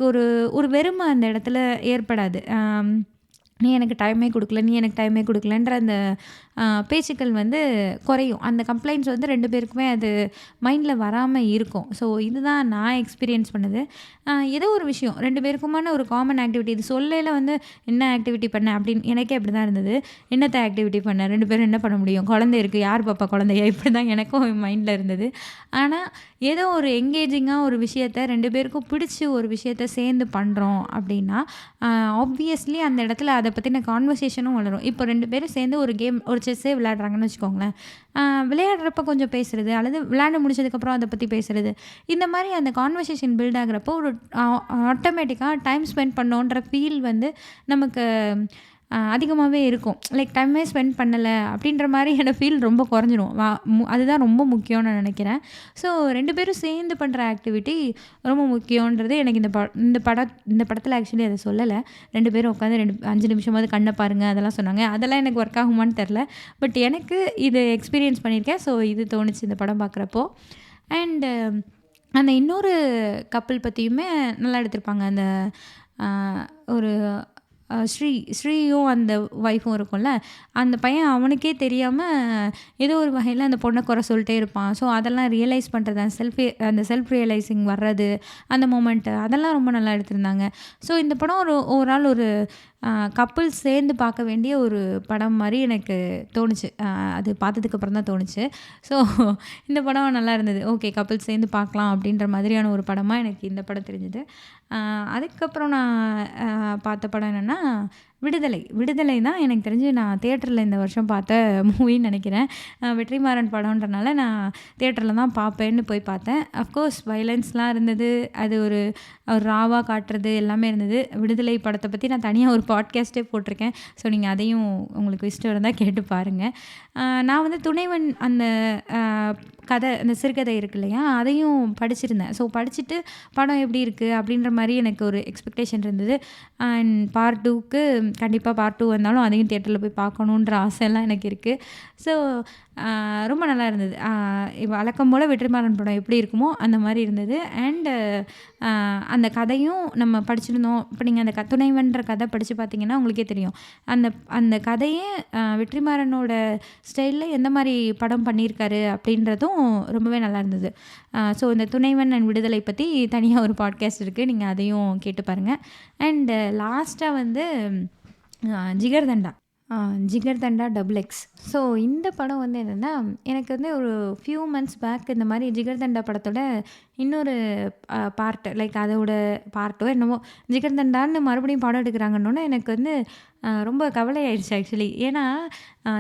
ஒரு வெறுமை அந்த இடத்துல ஏற்படாது. நீ எனக்கு டைமே கொடுக்கலன்ற அந்த பேச்சுக்கள் வந்து குறையும். அந்த கம்ப்ளைண்ட்ஸ் வந்து 2 பேருக்குமே அது மைண்டில் வராமல் இருக்கும். ஸோ இதுதான் நான் எக்ஸ்பீரியன்ஸ் பண்ணது. ஏதோ ஒரு விஷயம் 2 பேருக்குமான ஒரு காமன் ஆக்டிவிட்டி. இது சொல்லையில் வந்து என்ன ஆக்டிவிட்டி பண்ண அப்படின்னு எனக்கே அப்படி தான் இருந்தது. என்னத்தை ஆக்டிவிட்டி பண்ண, 2 பேரும் என்ன பண்ண முடியும், குழந்தை இருக்குது, யார் பாப்பா குழந்தைய, இப்படி தான் எனக்கும் மைண்டில் இருந்தது. ஆனால் ஏதோ ஒரு எங்கேஜிங்காக ஒரு விஷயத்த 2 பேருக்கும் பிடிச்சி ஒரு விஷயத்த சேர்ந்து பண்ணுறோம் அப்படின்னா ஆப்வியஸ்லி அந்த இடத்துல அதை பற்றின கான்வர்சேஷனும் வளரும். இப்போ 2 பேரும் சேர்ந்து ஒரு கேம், ஒரு செஸ்ஸே விளையாடுறாங்கன்னு வச்சுக்கோங்களேன். விளையாடுறப்ப கொஞ்சம் பேசுகிறது, அல்லது விளையாண்டு முடிச்சதுக்கப்புறம் அதை பற்றி பேசுகிறது, இந்த மாதிரி அந்த கான்வர்சேஷன் பில்ட் ஆகிறப்போ ஒரு ஆட்டோமேட்டிக்காக டைம் ஸ்பெண்ட் பண்ணோன்ற ஃபீல் வந்து நமக்கு அதிகமாகவே இருக்கும். லைக் டைமே ஸ்பெண்ட் பண்ணலை அப்படின்ற மாதிரியான ஃபீல் ரொம்ப குறைஞ்சிரும். அதுதான் ரொம்ப முக்கியம்னு நான் நினைக்கிறேன். ஸோ 2 பேரும் சேர்ந்து பண்ணுற ஆக்டிவிட்டி ரொம்ப முக்கியன்றது எனக்கு இந்த படத்தில் ஆக்சுவலி அதை சொல்லலை. 2 பேரும் உட்காந்து 5 நிமிஷமாவது கண்ணை பாருங்கள் அதெல்லாம் சொன்னாங்க. அதெல்லாம் எனக்கு ஒர்க் ஆகுமான்னு தெரில. பட் எனக்கு இது எக்ஸ்பீரியன்ஸ் பண்ணியிருக்கேன். ஸோ இது தோணுச்சு இந்த படம் பார்க்குறப்போ. அண்டு அந்த இன்னொரு கப்பிள் பற்றியுமே நல்லா எடுத்திருப்பாங்க. அந்த ஒரு ஸ்ரீயும் அந்த ஒய்ஃபும் இருக்கும்ல, அந்த பையன் அவனுக்கே தெரியாமல் ஏதோ ஒரு வகையில் அந்த பொண்ணை குறை சொல்லிட்டே இருப்பான். ஸோ அதெல்லாம் ரியலைஸ் பண்ணுறது, அந்த செல்ஃப் ரியலைசிங் வர்றது, அந்த மொமெண்ட்டு அதெல்லாம் ரொம்ப நல்லா எடுத்திருந்தாங்க. ஸோ இந்த படம் ஓவரால் ஒரு கப்புள்ஸ் சேர்ந்து பார்க்க வேண்டிய ஒரு படம் மாதிரி எனக்கு தோணுச்சு. அது பார்த்ததுக்கப்புறம் தான் தோணுச்சு. ஸோ இந்த படம் நல்லா இருந்தது. ஓகே, கப்புள்ஸ் சேர்ந்து பார்க்கலாம் அப்படின்ற மாதிரியான ஒரு படமாக எனக்கு இந்த படம் தெரிஞ்சுது. அதுக்கப்புறம் நான் பார்த்த படம் என்னென்னா விடுதலை தான் எனக்கு தெரிஞ்சு நான் தியேட்டரில் இந்த வருஷம் பார்த்த மூவின்னு நினைக்கிறேன். வெற்றிமாறன் படம்ன்றனால நான் தியேட்டரில் தான் பார்ப்பேன்னு போய் பார்த்தேன். அஃப்கோர்ஸ் வயலன்ஸ்லாம் இருந்தது, அது ஒரு ராவாக காட்டுறது எல்லாமே இருந்தது. விடுதலை படத்தை பற்றி நான் தனியாக ஒரு பாட்காஸ்ட்டே போட்டிருக்கேன். ஸோ நீங்கள் அதையும் உங்களுக்கு இஷ்டம் இருந்தால் கேட்டு பாருங்கள். நான் வந்து துணைவன் அந்த கதை, அந்த சிறுகதை இருக்கு இல்லையா, அதையும் படிச்சிருந்தேன். ஸோ படிச்சுட்டு படம் எப்படி இருக்குது அப்படின்ற மாதிரி எனக்கு ஒரு எக்ஸ்பெக்டேஷன் இருந்தது. அண்ட் பார்ட் 2க்கு கண்டிப்பாக பார்ட் 2 வந்தாலும் அதையும் தியேட்டரில் போய் பார்க்கணுன்ற ஆசையெல்லாம் எனக்கு இருக்குது. ஸோ ரொம்ப நல்லா இருந்தது. வழக்கம் போல் வெற்றிமாறன் படம் எப்படி இருக்குமோ அந்த மாதிரி இருந்தது. அண்டு அந்த கதையும் நம்ம படிச்சிருந்தோம். இப்போ நீங்கள் அந்த துணைவன்ற கதை படித்து பார்த்தீங்கன்னா உங்களுக்கே தெரியும். அந்த கதையே வெற்றிமாறனோட ஸ்டைலில் எந்த மாதிரி படம் பண்ணியிருக்காரு அப்படின்றதும் ரொம்பவே நல்லா இருந்தது. ஸோ இந்த துணைவன் அண்ட் விடுதலை பற்றி தனியாக ஒரு பாட்காஸ்ட் இருக்குது, நீங்கள் அதையும் கேட்டு பாருங்கள். அண்டு லாஸ்ட்டாக வந்து ஜிகர்தண்டா XXX. ஸோ இந்த படம் வந்து என்னென்னா, எனக்கு வந்து ஒரு ஃபியூ மந்த்ஸ் பேக் இந்த மாதிரி ஜிகர்தண்டா படத்தோட இன்னொரு பார்ட், லைக் அதோட பார்ட்டோ என்னமோ ஜிகர்தண்டான்னு மறுபடியும் படம் எடுக்கிறாங்கன்னொன்னே எனக்கு வந்து ரொம்ப கவலையாயிடுச்சு ஆக்சுவலி. ஏன்னா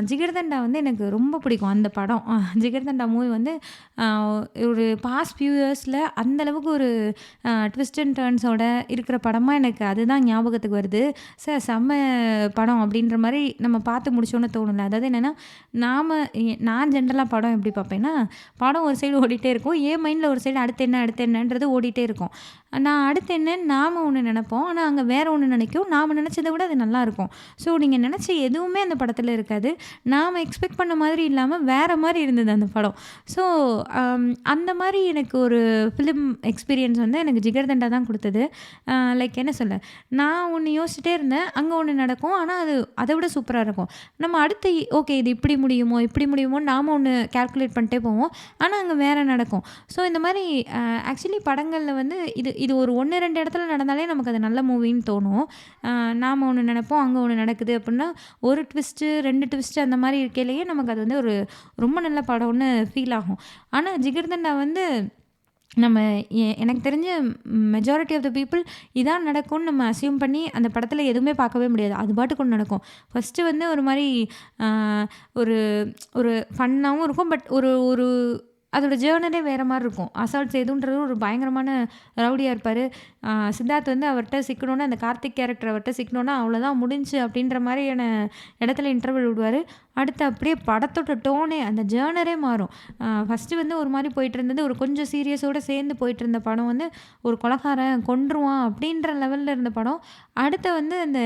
ஜிகர்தண்டா வந்து எனக்கு ரொம்ப பிடிக்கும் அந்த படம். ஜிகர்தண்டா மூவி வந்து ஒரு பாஸ்ட் ஃபியூ இயர்ஸில் அந்தளவுக்கு ஒரு ட்விஸ்ட் அண்ட் டர்ன்ஸோட இருக்கிற படமாக எனக்கு அதுதான் ஞாபகத்துக்கு வருது. செம்ம படம் அப்படின்ற மாதிரி நம்ம பார்த்து முடிச்சோன்னு தோணலை. அதாவது என்னென்னா, நான் ஜென்ரலாக படம் எப்படி பார்ப்பேன்னா, படம் ஒரு சைடு ஓடிட்டே இருக்கும், என் மைண்டில் ஒரு சைடு அடுத்து என்னன்றது ஓடிட்டே இருக்கும். நான் அடுத்து என்னன்னு நாம் ஒன்று நினைப்போம், ஆனால் அங்கே வேறு ஒன்று நினைக்கும். நாம் நினச்சதை விட அது நல்லாயிருக்கும். ஸோ நீங்கள் நினச்ச எதுவுமே அந்த படத்தில் இருக்காது. நாம் எக்ஸ்பெக்ட் பண்ண மாதிரி இல்லாமல் வேறு மாதிரி இருந்தது அந்த படம். ஸோ அந்த மாதிரி எனக்கு ஒரு ஃபிலிம் எக்ஸ்பீரியன்ஸ் வந்து எனக்கு ஜிகர்தண்டா தான் கொடுத்தது. லைக் என்ன சொல்ல, நான் ஒன்று யோசிச்சுட்டே இருந்தேன், அங்கே ஒன்று நடக்கும், ஆனால் அது அதை விட சூப்பராக இருக்கும். நம்ம அடுத்து ஓகே இது இப்படி முடியுமோன்னு நாம் ஒன்று கால்குலேட் பண்ணிட்டே போவோம், ஆனால் அங்கே வேறு நடக்கும். ஸோ இந்த மாதிரி ஆக்சுவலி படங்களில் வந்து இது ஒரு 1-2 இடத்துல நடந்தாலே நமக்கு அது நல்ல மூவின்னு தோணும். நாம் ஒன்று நினைப்போம், அங்கே ஒன்று நடக்குது அப்படின்னா ஒரு ட்விஸ்ட்டு 2 ட்விஸ்ட்டு அந்த மாதிரி இருக்கையிலேயே நமக்கு அது வந்து ஒரு ரொம்ப நல்ல படம்னு ஃபீல் ஆகும். ஆனால் ஜிகர்தண்டா வந்து நம்ம எனக்கு தெரிஞ்ச மெஜாரிட்டி ஆஃப் த பீப்புள் இதான் நடக்கும்னு நம்ம அசியூம் பண்ணி அந்த படத்தில் எதுவுமே பார்க்கவே முடியாது. அது பாட்டுக்கு ஒன்று நடக்கும். ஃபஸ்ட்டு வந்து ஒரு மாதிரி ஒரு ஒரு ஃபன்னாகவும் இருக்கும். பட் ஒரு அதோட ஜேர்னலே வேறு மாதிரி இருக்கும். அசால்ட் சேதுன்றது ஒரு பயங்கரமான ரவுடியாக இருப்பார். சித்தார்த் வந்து அவர்கிட்ட சிக்கணுன்னா, அந்த கார்த்திக் கேரக்டர் அவர்கிட்ட சிக்கணுன்னா அவ்வளோதான் முடிஞ்சு அப்படின்ற மாதிரியான இடத்துல இன்டர்வல் விடுவார். அடுத்து அப்படியே படத்தோட டோனே, அந்த ஜேர்னரே மாறும். ஃபஸ்ட்டு வந்து ஒரு மாதிரி போயிட்டு இருந்தது, ஒரு கொஞ்சம் சீரியஸோடு சேர்ந்து போயிட்டு இருந்த படம் வந்து ஒரு கொலைகாரன் கொன்றுவான் அப்படின்ற லெவலில் இருந்த படம், அடுத்து வந்து அந்த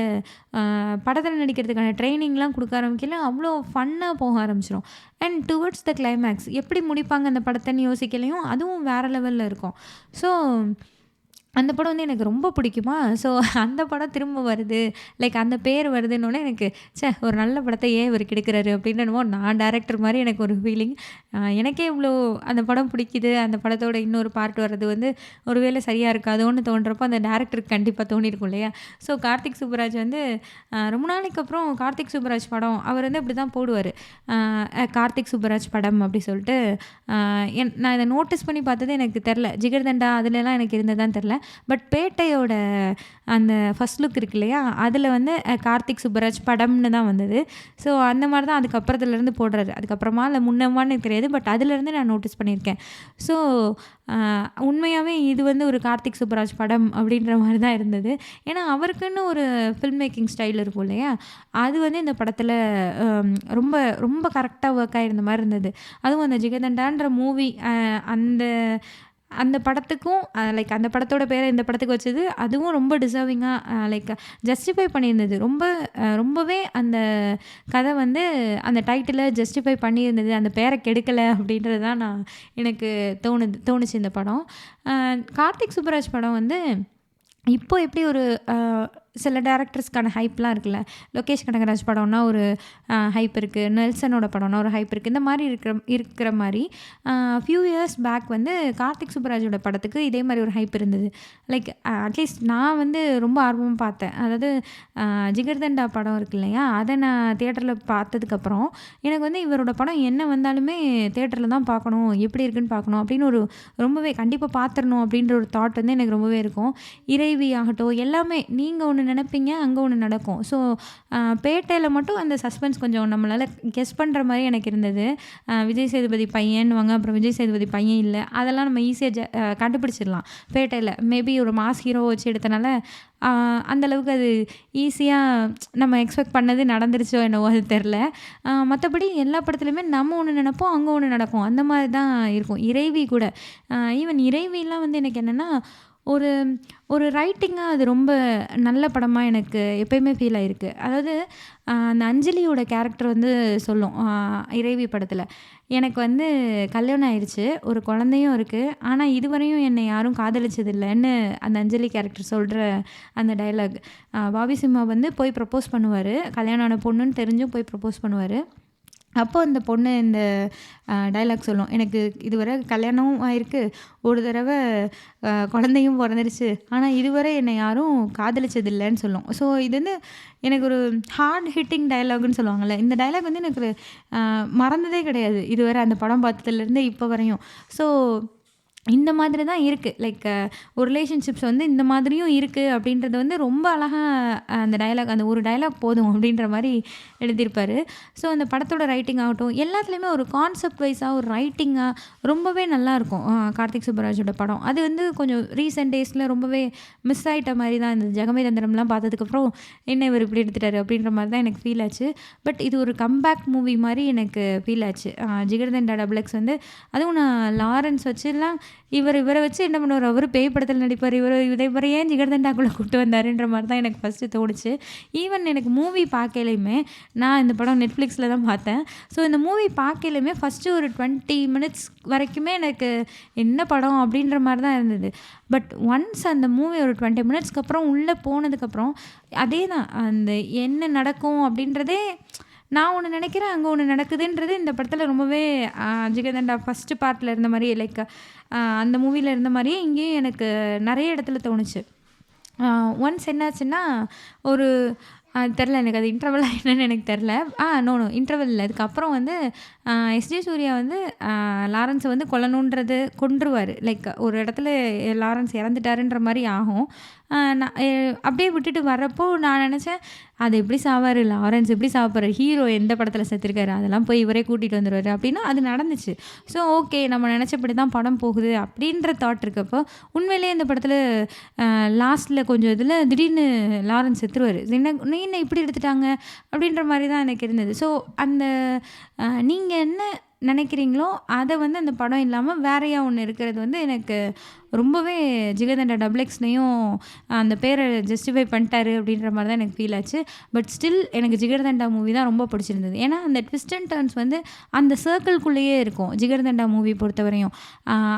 படத்தில் நடிக்கிறதுக்கான ட்ரைனிங்லாம் கொடுக்க ஆரம்பிக்கல, அவ்வளோ ஃபன்னாக போக ஆரம்பிச்சிடும். அண்ட் டுவர்ட்ஸ் த கிளைமேக்ஸ் எப்படி முடிப்பாங்க அந்த படத்தைன்னு யோசிக்கலையும் அதுவும் வேறு லெவலில் இருக்கும். ஸோ அந்த படம் வந்து எனக்கு ரொம்ப பிடிக்குமா. ஸோ அந்த படம் திரும்ப வருது, லைக் அந்த பேர் வருதுன்னொன்னே எனக்கு ஒரு நல்ல படத்தை ஏன் இவர் கெடுக்கிறாரு அப்படின்னமோ நான் டேரக்டர் மாதிரி எனக்கு ஒரு ஃபீலிங். எனக்கே இவ்வளோ அந்த படம் பிடிக்குது, அந்த படத்தோட இன்னொரு பார்ட் வர்றது வந்து ஒரு வேளை சரியாக இருக்காதோன்னு தோன்றப்போ அந்த டேரக்டருக்கு கண்டிப்பாக தோணியிருக்கும் இல்லையா. ஸோ கார்த்திக் சுப்புராஜ் வந்து ரொம்ப நாளைக்கு அப்புறம் கார்த்திக் சுப்புராஜ் படம் அவர் வந்து இப்படி தான் போடுவார், கார்த்திக் சுப்புராஜ் படம் அப்படி சொல்லிட்டு. நான் இதை நோட்டீஸ் பண்ணி பார்த்தது எனக்கு தெரில, ஜிகர்தண்டா அதுலலாம் எனக்கு இருந்ததான் தெரில. பட் பேட்டையோட அந்த ஃபஸ்ட் லுக் இருக்கு இல்லையா, அதில் வந்து கார்த்திக் சுப்புராஜ் படம்னு தான் வந்தது. ஸோ அந்த மாதிரி தான் அதுக்கப்புறத்துலேருந்து போடுறாரு. அதுக்கப்புறமா இல்லை முன்னமான்னு தெரியாது, பட் அதுலேருந்து நான் நோட்டீஸ் பண்ணியிருக்கேன். ஸோ உண்மையாகவே இது வந்து ஒரு கார்த்திக் சுப்புராஜ் படம் அப்படின்ற மாதிரி தான் இருந்தது. ஏன்னா அவருக்குன்னு ஒரு ஃபில்ம் மேக்கிங் ஸ்டைல் இருக்கும் இல்லையா, அது வந்து இந்த படத்தில் ரொம்ப ரொம்ப கரெக்டாக ஒர்க் ஆகிருந்த மாதிரி இருந்தது. அதுவும் அந்த ஜிகர்தண்டான்ற மூவி அந்த படத்துக்கும் லைக் அந்த படத்தோட பேரை இந்த படத்துக்கு வச்சது அதுவும் ரொம்ப டிசர்விங்காக லைக் ஜஸ்டிஃபை பண்ணியிருந்தது. ரொம்பவே அந்த கதை வந்து அந்த டைட்டிலை ஜஸ்டிஃபை பண்ணியிருந்தது, அந்த பேரை கெடுக்கலை அப்படின்றது தான் எனக்கு தோணுச்சு இந்த படம். கார்த்திக் சுப்புராஜ் படம் வந்து இப்போ எப்படி ஒரு சில டேரக்டர்ஸ்க்கான ஹைப்லாம் இருக்குல்ல. லோகேஷ் கனகராஜ் படம்னா ஒரு ஹைப் இருக்குது, நெல்சனோட படம்னா ஒரு ஹைப் இருக்குது. இந்த மாதிரி இருக்கிற மாதிரி ஃபியூ இயர்ஸ் பேக் வந்து கார்த்திக் சுப்புராஜோட படத்துக்கு இதே மாதிரி ஒரு ஹைப் இருந்தது. லைக் அட்லீஸ்ட் நான் வந்து ரொம்ப ஆர்வமாக பார்த்தேன். அதாவது ஜிகர்தண்டா படம் இருக்கு இல்லையா, அதை நான் தியேட்டரில் பார்த்ததுக்கப்புறம் எனக்கு வந்து இவரோட படம் என்ன வந்தாலுமே தியேட்டரில் தான் பார்க்கணும், எப்படி இருக்குன்னு பார்க்கணும் அப்படின்னு ஒரு ரொம்பவே கண்டிப்பாக பார்த்துடணும் அப்படின்ற ஒரு தாட் வந்து எனக்கு ரொம்பவே இருக்கும். இறைவி ஆகட்டும், எல்லாமே நீங்கள் ஒன்று நினைப்பீங்க, அங்கே ஒன்று நடக்கும். ஸோ பேட்டையில் மட்டும் அந்த சஸ்பென்ஸ் கொஞ்சம் நம்மளால் கெஸ் பண்ணுற மாதிரி எனக்கு இருந்தது. விஜய் சேதுபதி பையன்னுவாங்க, அப்புறம் விஜய் சேதுபதி பையன் இல்லை, அதெல்லாம் நம்ம ஈஸியாக கண்டுபிடிச்சிடலாம். பேட்டையில் மேபி ஒரு மாஸ் ஹீரோ வச்சு எடுத்தனால அந்தளவுக்கு அது ஈஸியாக நம்ம எக்ஸ்பெக்ட் பண்ணது நடந்துருச்சோ என்னவோ அது தெரில. மற்றபடி எல்லா படத்துலையுமே நம்ம ஒன்று நினைப்போம், அங்கே ஒன்று நடக்கும். அந்த மாதிரி தான் இருக்கும். இறைவி கூட ஈவன் இறைவிலாம் வந்து எனக்கு என்னென்னா ஒரு ஒரு ரைட்டிங்காக அது ரொம்ப நல்ல படமாக எனக்கு எப்பயுமே ஃபீல் ஆகிருக்கு. அதாவது அந்த அஞ்சலியோட கேரக்டர் வந்து சொல்லும் இறைவி படத்தில், எனக்கு வந்து கல்யாணம் ஆயிடுச்சு, ஒரு குழந்தையும் இருக்குது, ஆனால் இதுவரையும் என்னை யாரும் காதலிச்சதில்லைன்னு அந்த அஞ்சலி கேரக்டர் சொல்கிற அந்த டைலாக். பாபி சிம்ஹா வந்து போய் ப்ரப்போஸ் பண்ணுவார், கல்யாணம் ஆன பொண்ணுன்னு தெரிஞ்சும் போய் ப்ரப்போஸ் பண்ணுவார். அப்போ அந்த பொண்ணு இந்த டைலாக் சொல்லும், எனக்கு இதுவரை கல்யாணமும் ஆயிருக்கு, ஒரு தடவை குழந்தையும் பிறந்துருச்சு, ஆனால் இதுவரை என்னை யாரும் காதலிச்சதில்லைன்னு சொல்லும். ஸோ இது வந்து எனக்கு ஒரு ஹார்ட் ஹிட்டிங் டைலாக்னு சொல்லுவாங்கள்ல, இந்த டைலாக் வந்து எனக்கு மறந்ததே கிடையாது இதுவரை, அந்த படம் பார்த்ததுலேருந்து இப்போ வரையும். ஸோ இந்த மாதிரி தான் இருக்குது. லைக் ஒரு ரிலேஷன்ஷிப்ஸ் வந்து இந்த மாதிரியும் இருக்குது அப்படின்றது வந்து ரொம்ப அழகாக அந்த டயலாக், அந்த ஒரு டயலாக் போதும் அப்படின்ற மாதிரி எழுதியிருப்பார். ஸோ அந்த படத்தோட ரைட்டிங் ஆகட்டும், எல்லாத்துலேயுமே ஒரு கான்செப்ட் வைஸாக ஒரு ரைட்டிங்காக ரொம்பவே நல்லாயிருக்கும். கார்த்திக் சுப்புராஜோட படம் அது வந்து கொஞ்சம் ரீசெண்ட் டேஸில் ரொம்பவே மிஸ் ஆகிட்ட மாதிரி தான் இந்த ஜெகமே தந்திரம்லாம் பார்த்ததுக்கப்புறம் என்ன இவர் இப்படி எடுத்துட்டாரு அப்படின்ற மாதிரி தான் எனக்கு ஃபீல் ஆச்சு. பட் இது ஒரு கம்பேக் மூவி மாதிரி எனக்கு ஃபீல் ஆச்சு. ஜிகர்தண்டா XX வந்து அதுவும் நான் லாரன்ஸ் வச்சுலாம் இவரை வச்சு என்ன பண்ணுவார், அவர் பேய் படத்தில் நடிப்பார், இவரை ஏன் ஜிகர்தண்டாக்குள்ளே கூப்பிட்டு வந்தாருன்ற மாதிரி தான் எனக்கு ஃபஸ்ட்டு தோணுச்சு. ஈவன் எனக்கு மூவி பார்க்கலையுமே, நான் இந்த படம் நெட்ஃப்ளிக்ஸில் தான் பார்த்தேன். ஸோ இந்த மூவி பார்க்கலையுமே ஃபஸ்ட்டு ஒரு 20 minutes வரைக்குமே எனக்கு என்ன படம் அப்படின்ற மாதிரி தான் இருந்தது. பட் ஒன்ஸ் அந்த மூவி ஒரு 20 minutesக்கு அப்புறம் உள்ளே போனதுக்கப்புறம் அதே தான், அந்த என்ன நடக்கும் அப்படின்றதே நான் ஒன்று நினைக்கிறேன், அங்கே ஒன்று நடக்குதுன்றது இந்த படத்தில் ரொம்பவே ஜிகர்தண்டா ஃபஸ்ட்டு பார்ட்டில் இருந்த மாதிரி, லைக் அந்த மூவியில் இருந்த மாதிரியே இங்கேயும் எனக்கு நிறைய இடத்துல தோணுச்சு. ஒன்ஸ் என்னாச்சுன்னா ஒரு தெரில, எனக்கு அது இன்டர்வலாக என்னன்னு எனக்கு தெரில. நோ இன்டர்வல் இல்லை, அதுக்கப்புறம் வந்து எஸ்ஜே சூர்யா வந்து லாரன்ஸை வந்து கொன்றுவார். லைக் ஒரு இடத்துல லாரன்ஸ் இறந்துட்டாருன்ற மாதிரி ஆகும். நான் அப்படியே விட்டுட்டு வரப்போ நான் நினச்சேன், அது எப்படி சாவார் லாரன்ஸ், எப்படி சாப்பிட்ற ஹீரோ எந்த படத்தில் செத்துருக்காரு, அதெல்லாம் போய் இவரே கூட்டிகிட்டு வந்துடுவார் அப்படின்னா அது நடந்துச்சு. ஸோ ஓகே, நம்ம நினச்சபடி தான் படம் போகுது அப்படின்ற தாட் இருக்கப்போ உண்மையிலே இந்த படத்தில் லாஸ்ட்டில் கொஞ்சம் இதில் திடீர்னு லாரன்ஸ் செத்துருவார். என்ன இப்படி எடுத்துட்டாங்க அப்படின்ற மாதிரி தான் எனக்கு இருந்தது. ஸோ அந்த நீங்கள் என்ன நினைக்கிறீங்களோ அதை வந்து அந்த படம் இல்லாமல் வேறையா ஒன்று இருக்கிறது வந்து எனக்கு ரொம்பவே ஜிகர்தண்டா XXலையும் அந்த பேரை ஜஸ்டிஃபை பண்ணிட்டாரு அப்படின்ற மாதிரி தான் எனக்கு ஃபீல் ஆச்சு. பட் ஸ்டில் எனக்கு ஜிகர்தண்டா மூவி தான் ரொம்ப பிடிச்சிருந்தது. ஏன்னா அந்த ட்விஸ்ட் அண்ட் டர்ன்ஸ் வந்து அந்த சர்க்கிள்குள்ளேயே இருக்கும். ஜிகர்தண்டா மூவி பொறுத்தவரையும்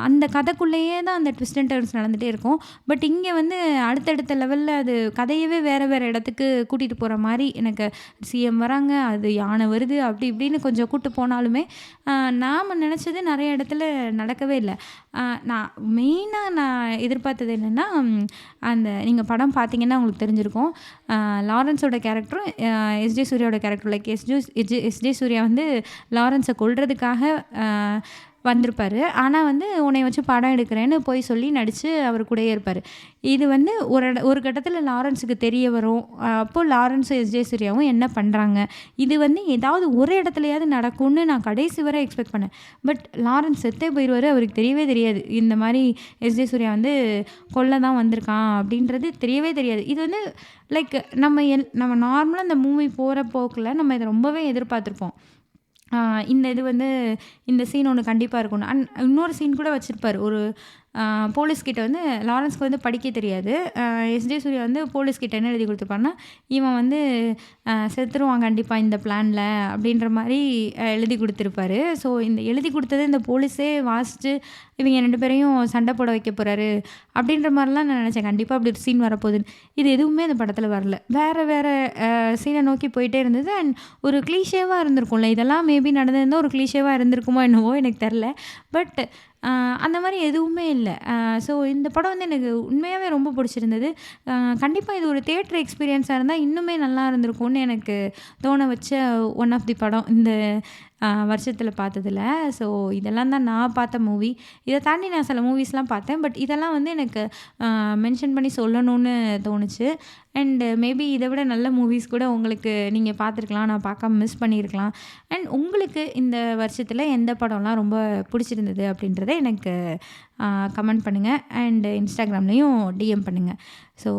அந்த கதைக்குள்ளேயே தான் அந்த ட்விஸ்ட் அண்ட் டர்ன்ஸ் நடந்துகிட்டே இருக்கும். பட் இங்கே வந்து அடுத்தடுத்த லெவலில் அது கதையவே வேறு இடத்துக்கு கூட்டிகிட்டு போகிற மாதிரி எனக்கு சிஎம் வராங்க, அது யானை வருது, அப்படி இப்படின்னு கொஞ்சம் கூட்டு போனாலுமே நாம் நினச்சது நிறைய இடத்துல நடக்கவே இல்லை. நான் மெயினாக நான் எதிர்பார்த்தது என்னென்னா, அந்த நீங்கள் படம் பார்த்தீங்கன்னா உங்களுக்கு தெரிஞ்சிருக்கும், லாரன்ஸோட கேரக்டரும் எஸ்ஜே சூர்யாவோட கேரக்டர், லைக் எஸ்ஜே சூர்யா வந்து லாரன்ஸை கொல்றதுக்காக வந்திருப்பார். ஆனால் வந்து உன்னை வச்சு படம் எடுக்கிறேன்னு போய் சொல்லி நடித்து அவர் கூடயே இருப்பார். இது வந்து ஒரு கட்டத்தில் லாரன்ஸுக்கு தெரிய வரும். அப்போது லாரன்ஸும் எஸ்ஜே சூர்யாவும் என்ன பண்ணுறாங்க, இது வந்து ஏதாவது ஒரு இடத்துலையாவது நடக்கும்னு நான் கடைசி வரை எக்ஸ்பெக்ட் பண்ணேன். பட் லாரன்ஸ் செத்தே போயிடுவார், அவருக்கு தெரியவே தெரியாது இந்த மாதிரி எஸ்ஜே சூர்யா வந்து கொல்ல தான் வந்திருக்கான் அப்படின்றது தெரியவே தெரியாது. இது வந்து லைக் நம்ம நார்மலாக இந்த மூவி போகிற போக்கில் நம்ம இதை ரொம்பவே எதிர்பார்த்துருப்போம். இந்த இது வந்து இந்த சீன் ஒன்று கண்டிப்பாக இருக்கணும். இன்னொரு சீன் கூட வச்சுருப்பார், ஒரு போலீஸ்கிட்ட வந்து லாரன்ஸ்க்கு வந்து படிக்க தெரியாது. எஸ்ஜே சூர்யா வந்து போலீஸ்கிட்ட என்ன எழுதி கொடுத்துருப்பாருன்னா, இவன் வந்து செத்துருவான் கண்டிப்பாக இந்த பிளானில் அப்படின்ற மாதிரி எழுதி கொடுத்துருப்பாரு. ஸோ இந்த எழுதி கொடுத்தது இந்த போலீஸே வாசித்து இவங்க 2 பேரையும் சண்டை போட வைக்க போகிறாரு அப்படின்ற மாதிரிலாம் நான் நினச்சேன். கண்டிப்பாக அப்படி ஒரு சீன் வரப்போகுதுன்னு. இது எதுவுமே அந்த படத்தில் வரல. வேறு சீனை நோக்கி போயிட்டே இருந்தது. அண்ட் ஒரு க்ளீஷேவாக இருந்திருக்கும்ல, இதெல்லாம் மேபி நடந்திருந்தால் ஒரு க்ளீஷேவாக இருந்திருக்குமோ என்னவோ எனக்கு தெரில. பட் அந்த மாதிரி எதுவுமே இல்லை. ஸோ இந்த படம் வந்து எனக்கு உண்மையாகவே ரொம்ப பிடிச்சிருந்தது. கண்டிப்பாக இது ஒரு தியேட்டர் எக்ஸ்பீரியன்ஸாக இருந்தால் இன்னுமே நல்லா இருந்திருக்கும்னு எனக்கு தோண வச்ச ஒன் ஆஃப் தி படம் இந்த வருஷத்தில் பார்த்ததில். ஸோ இதெல்லாம் தான் நான் பார்த்த மூவி. இதை தாண்டி நான் சில மூவிஸ்லாம் பார்த்தேன். பட் இதெல்லாம் வந்து எனக்கு மென்ஷன் பண்ணி சொல்லணும்னு தோணுச்சு. அண்ட் மேபி இதை விட நல்ல மூவிஸ் கூட உங்களுக்கு நீங்கள் பார்த்துருக்கலாம், நான் பார்க்காம மிஸ் பண்ணியிருக்கலாம். அண்ட் உங்களுக்கு இந்த வருஷத்தில் எந்த படம்லாம் ரொம்ப பிடிச்சிருந்தது அப்படின்றத எனக்கு கமெண்ட் பண்ணுங்கள். அண்ட் இன்ஸ்டாகிராம்லேயும் டிஎம் பண்ணுங்கள். ஸோ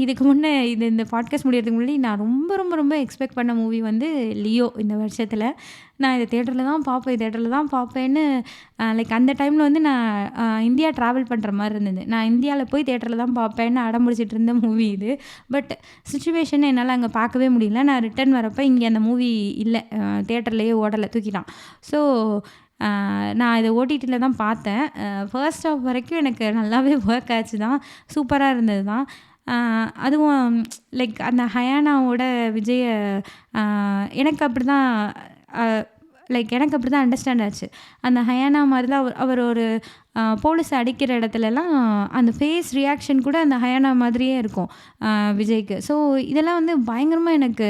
இதுக்கு முன்னே இந்த பாட்காஸ்ட் முடியறதுக்கு முன்னாடி நான் ரொம்ப ரொம்ப ரொம்ப எக்ஸ்பெக்ட் பண்ண மூவி வந்து லியோ. இந்த வருஷத்தில் நான் இதை தேட்டரில் தான் பார்ப்பேன்னு லைக் அந்த டைமில் வந்து நான் இந்தியா ட்ராவல் பண்ணுற மாதிரி இருந்தது. நான் இந்தியாவில் போய் தேட்டரில் தான் பார்ப்பேன்னு அடம்பிடிச்சிட்டு இருந்த மூவி இது. பட் சுச்சுவேஷன் என்னால் அங்கே பார்க்கவே முடியல. நான் ரிட்டர்ன் வரப்போ இங்கே அந்த மூவி இல்லை, தேட்டர்லேயே ஓடலை, தூக்கிட்டான். ஸோ நான் இதை ஓடிடியில் தான் பார்த்தேன். ஃபர்ஸ்ட் ஹாஃப் வரைக்கும் எனக்கு நல்லாவே ஒர்க் ஆச்சு தான், சூப்பராக இருந்தது தான். அதுவும் லைக் அந்த ஹயானாவோட விஜய எனக்கு அப்படி தான் அண்டர்ஸ்டாண்ட் ஆச்சு. அந்த ஹயானா மாதிரி தான் அவர் ஒரு போலீஸ் அடிக்கிற இடத்துலலாம் அந்த ஃபேஸ் ரியாக்ஷன் கூட அந்த மாதிரியே இருக்கும் விஜய்க்கு. ஸோ இதெல்லாம் வந்து பயங்கரமாக எனக்கு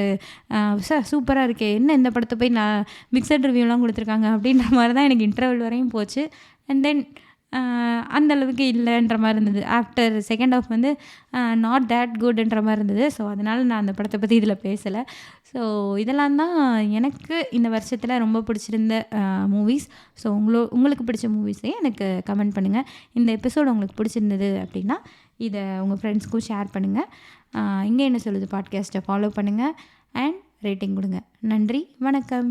சூப்பராக இருக்கே, என்ன இந்த படத்தை போய் நான் மிக்சட் ரிவ்யூலாம் கொடுத்துருக்காங்க அப்படின்ற மாதிரி தான் எனக்கு இன்டர்வல் வரையும் போச்சு. அண்ட் தென் அந்தளவுக்கு இல்லைன்ற மாதிரி இருந்தது. ஆஃப்டர் செகண்ட் ஹாஃப் வந்து நாட் தேட் குட்ன்ற மாதிரி இருந்தது. ஸோ அதனால் நான் அந்த படத்தை பற்றி இதில் பேசலை. ஸோ இதெல்லாம் தான் எனக்கு இந்த வருஷத்தில் ரொம்ப பிடிச்சிருந்த மூவிஸ். ஸோ உங்களுக்கு பிடிச்ச மூவிஸையும் எனக்கு கமெண்ட் பண்ணுங்கள். இந்த எபிசோடு உங்களுக்கு பிடிச்சிருந்தது அப்படின்னா இதை உங்கள் ஃப்ரெண்ட்ஸ்க்கும் ஷேர் பண்ணுங்கள். இங்கே என்ன சொல்லுது பாட்காஸ்ட்டை ஃபாலோ பண்ணுங்கள் அண்ட் ரேட்டிங் கொடுங்க. நன்றி, வணக்கம்.